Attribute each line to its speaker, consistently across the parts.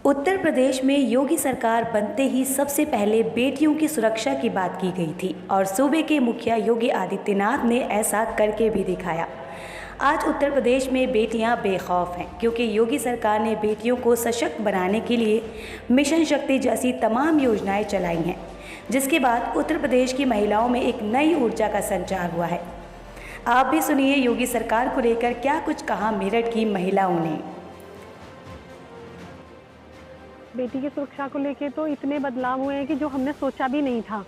Speaker 1: उत्तर प्रदेश में योगी सरकार बनते ही सबसे पहले बेटियों की सुरक्षा की बात की गई थी और सूबे के मुखिया योगी आदित्यनाथ ने ऐसा करके भी दिखाया। आज उत्तर प्रदेश में बेटियां बेखौफ हैं क्योंकि योगी सरकार ने बेटियों को सशक्त बनाने के लिए मिशन शक्ति जैसी तमाम योजनाएं चलाई हैं, जिसके बाद उत्तर प्रदेश की महिलाओं में एक नई ऊर्जा का संचार हुआ है। आप भी सुनिए योगी सरकार को लेकर क्या कुछ कहा मेरठ की महिलाओं ने।
Speaker 2: बेटी की सुरक्षा को लेके तो इतने बदलाव हुए हैं कि जो हमने सोचा भी नहीं था।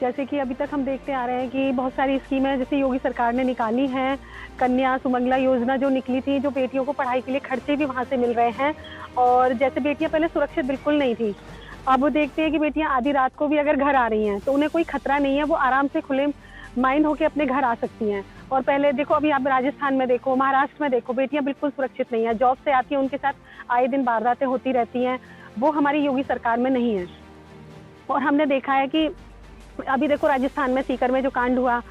Speaker 2: जैसे कि अभी तक हम देखते आ रहे हैं कि बहुत सारी स्कीमें जैसे योगी सरकार ने निकाली हैं, कन्या सुमंगला योजना जो निकली थी, जो बेटियों को पढ़ाई के लिए खर्चे भी वहाँ से मिल रहे हैं। और जैसे बेटियां पहले सुरक्षित बिल्कुल नहीं थी, अब वो देखते हैं कि बेटियां आधी रात को भी अगर घर आ रही हैं तो उन्हें कोई खतरा नहीं है, वो आराम से खुले माइंड होकर अपने घर आ सकती हैं। और पहले देखो, अभी आप राजस्थान में देखो, महाराष्ट्र में देखो, बेटियां बिल्कुल सुरक्षित नहीं है, जॉब से आती हैं, उनके साथ आए दिन वारदातें होती रहती हैं। वो हमारी योगी सरकार में नहीं है। और हमने देखा है कि अभी देखो राजस्थान में सीकर में जो कांड हुआ,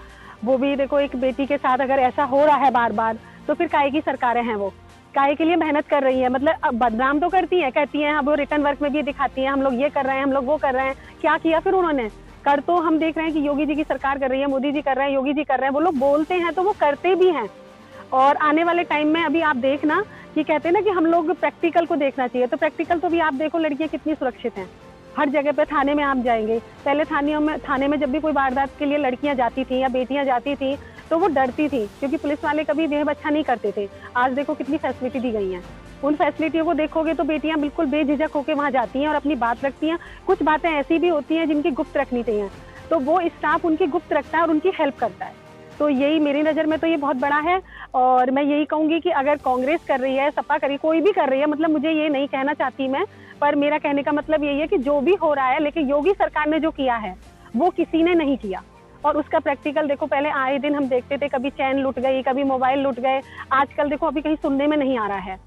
Speaker 2: वो भी देखो एक बेटी के साथ अगर ऐसा हो रहा है बार बार, तो फिर काहे की सरकारें हैं, वो काहे के लिए मेहनत कर रही है। मतलब बदनाम तो करती हैं, कहती हैं, अब वो रिटर्न वर्क में भी दिखाती हैं, हम लोग ये कर रहे हैं, हम लोग वो कर रहे हैं। क्या किया फिर उन्होंने? कर तो हम देख रहे हैं कि योगी जी की सरकार कर रही है, मोदी जी कर रहे हैं, योगी जी कर रहे हैं। वो लोग बोलते हैं तो वो करते भी हैं। और आने वाले टाइम में अभी आप देखना कि कहते हैं ना कि हम लोग प्रैक्टिकल को देखना चाहिए, तो प्रैक्टिकल तो भी आप देखो, लड़कियां कितनी सुरक्षित हैं। हर जगह पे थाने में आप जाएंगे, पहले थाने में जब भी कोई वारदात के लिए लड़कियां जाती थी या बेटियां जाती थी तो वो डरती थी, क्योंकि पुलिस वाले कभी देह अच्छा नहीं करते थे। आज देखो कितनी फैसिलिटी दी गई है। उन फैसिलिटियों को देखोगे तो बेटियां बिल्कुल बेझिझक होकर वहां जाती हैं और अपनी बात रखती हैं। कुछ बातें ऐसी भी होती हैं जिनकी गुप्त रखनी चाहिए, तो वो स्टाफ उनकी गुप्त रखता है और उनकी हेल्प करता है। तो यही मेरी नज़र में तो ये बहुत बड़ा है। और मैं यही कहूँगी कि अगर कांग्रेस कर रही है, सपा करी, कोई भी कर रही है, मतलब मुझे ये नहीं कहना चाहती मैं, पर मेरा कहने का मतलब यही है कि जो भी हो रहा है, लेकिन योगी सरकार ने जो किया है वो किसी ने नहीं किया। और उसका प्रैक्टिकल देखो, पहले आए दिन हम देखते थे कभी चैन लुट गई, कभी मोबाइल लुट गए। आजकल देखो अभी कहीं सुनने में नहीं आ रहा है।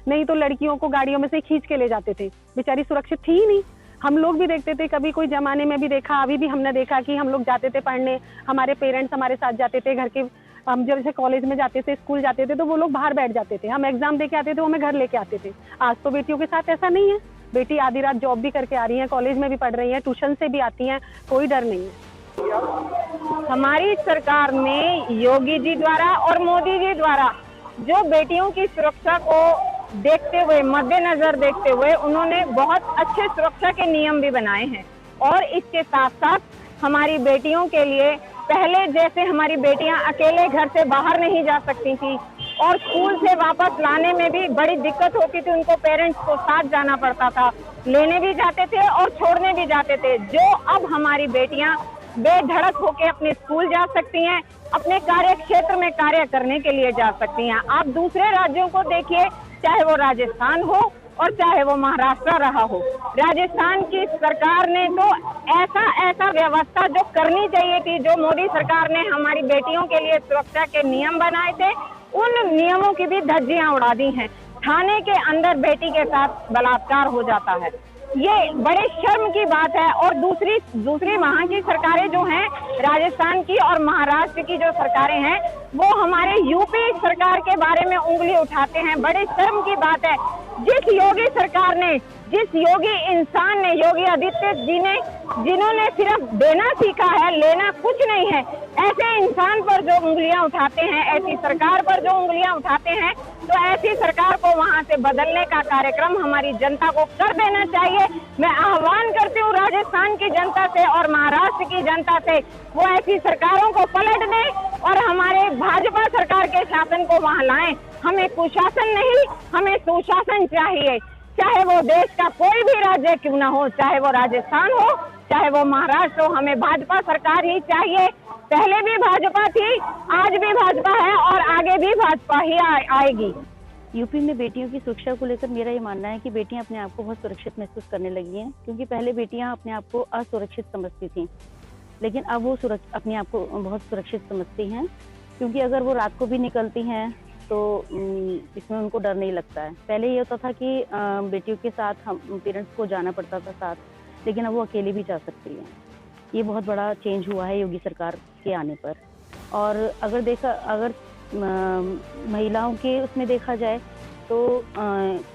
Speaker 2: नहीं तो लड़कियों को गाड़ियों में से खींच के ले जाते थे, बेचारी सुरक्षित थी ही नहीं। हम लोग भी देखते थे, कभी कोई जमाने में भी देखा, अभी भी हमने देखा कि हम लोग जाते थे पढ़ने, हमारे पेरेंट्स हमारे साथ जाते थे, घर के हम जब जैसे कॉलेज में जाते थे, स्कूल जाते थे, तो वो लोग बाहर बैठ जाते थे, हम एग्जाम दे के आते थे, वो हमें घर लेके आते थे। आज तो बेटियों के साथ ऐसा नहीं है। बेटी आधी रात जॉब भी करके आ रही है, कॉलेज में भी पढ़ रही है, ट्यूशन से भी आती हैं, कोई डर नहीं है।
Speaker 3: हमारी सरकार में योगी जी द्वारा और मोदी जी द्वारा जो बेटियों की सुरक्षा को देखते हुए, मद्देनजर देखते हुए, उन्होंने बहुत अच्छे सुरक्षा के नियम भी बनाए हैं। और इसके साथ साथ हमारी बेटियों के लिए पहले जैसे हमारी बेटियां अकेले घर से बाहर नहीं जा सकती थी और स्कूल से वापस लाने में भी बड़ी दिक्कत होती थी, उनको पेरेंट्स को साथ जाना पड़ता था, लेने भी जाते थे और छोड़ने भी जाते थे। जो अब हमारी बेटियां बेधड़क होकर अपने स्कूल जा सकती हैं, अपने कार्य क्षेत्र में कार्य करने के लिए जा सकती हैं। आप दूसरे राज्यों को देखिए, चाहे वो राजस्थान हो और चाहे वो महाराष्ट्र रहा हो, राजस्थान की सरकार ने तो ऐसा व्यवस्था जो करनी चाहिए थी, जो मोदी सरकार ने हमारी बेटियों के लिए सुरक्षा के नियम बनाए थे, उन नियमों की भी धज्जियां उड़ा दी हैं। थाने के अंदर बेटी के साथ बलात्कार हो जाता है, ये बड़े शर्म की बात है। और दूसरी वहाँ की सरकारें जो हैं, राजस्थान की और महाराष्ट्र की जो सरकारें हैं, वो हमारे यूपी सरकार के बारे में उंगली उठाते हैं। बड़े शर्म की बात है। जिस योगी सरकार ने, जिस योगी इंसान ने, योगी आदित्य जी ने, जिन्होंने सिर्फ देना सीखा है, लेना कुछ नहीं है, ऐसे इंसान पर जो उंगलियां उठाते हैं, ऐसी सरकार पर जो उंगलियां उठाते हैं, तो ऐसी सरकार को वहां से बदलने का कार्यक्रम हमारी जनता को कर देना चाहिए। मैं आह्वान करती हूँ राजस्थान की जनता से और महाराष्ट्र की जनता से, वो ऐसी सरकारों को पलट दें और हमारे भाजपा सरकार के शासन को वहां लाएं। हमें कुशासन नहीं, हमें सुशासन चाहिए। चाहे वो देश का कोई भी राज्य क्यों ना हो, चाहे वो राजस्थान हो, चाहे वो महाराष्ट्र हो, हमें भाजपा सरकार ही चाहिए। पहले भी भाजपा थी, आज भी भाजपा है और आगे भी भाजपा ही आएगी।
Speaker 4: यूपी में बेटियों की सुरक्षा को लेकर मेरा ये मानना है कि बेटियां अपने आप को बहुत सुरक्षित महसूस करने लगी हैं, क्योंकि पहले बेटियां अपने आप को असुरक्षित समझती थीं, लेकिन अब वो अपने आप को बहुत सुरक्षित समझती हैं, क्योंकि अगर वो रात को भी निकलती हैं तो इसमें उनको डर नहीं लगता है। पहले ये होता था कि बेटियों के साथ हम पेरेंट्स को जाना पड़ता था साथ, लेकिन अब वो अकेले भी जा सकती हैं। ये बहुत बड़ा चेंज हुआ है योगी सरकार के आने पर। और अगर महिलाओं के उसमें देखा जाए तो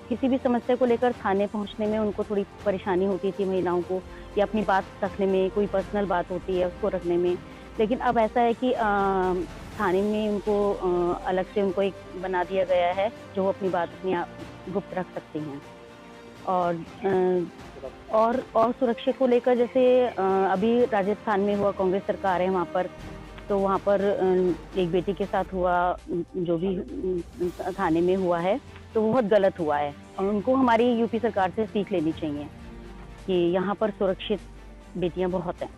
Speaker 4: किसी भी समस्या को लेकर थाने पहुंचने में उनको थोड़ी परेशानी होती थी महिलाओं को, या अपनी बात रखने में, कोई पर्सनल बात होती है उसको रखने में। लेकिन अब ऐसा है कि थाने में उनको अलग से उनको एक बना दिया गया है जो वो अपनी बात अपनी गुप्त रख सकती हैं। और सुरक्षा को लेकर जैसे अभी राजस्थान में हुआ, कांग्रेस सरकार है वहाँ पर, तो वहाँ पर एक बेटी के साथ हुआ जो भी थाने में हुआ है, तो बहुत गलत हुआ है और उनको हमारी यूपी सरकार से सीख लेनी चाहिए कि यहाँ पर सुरक्षित बेटियाँ बहुत हैं।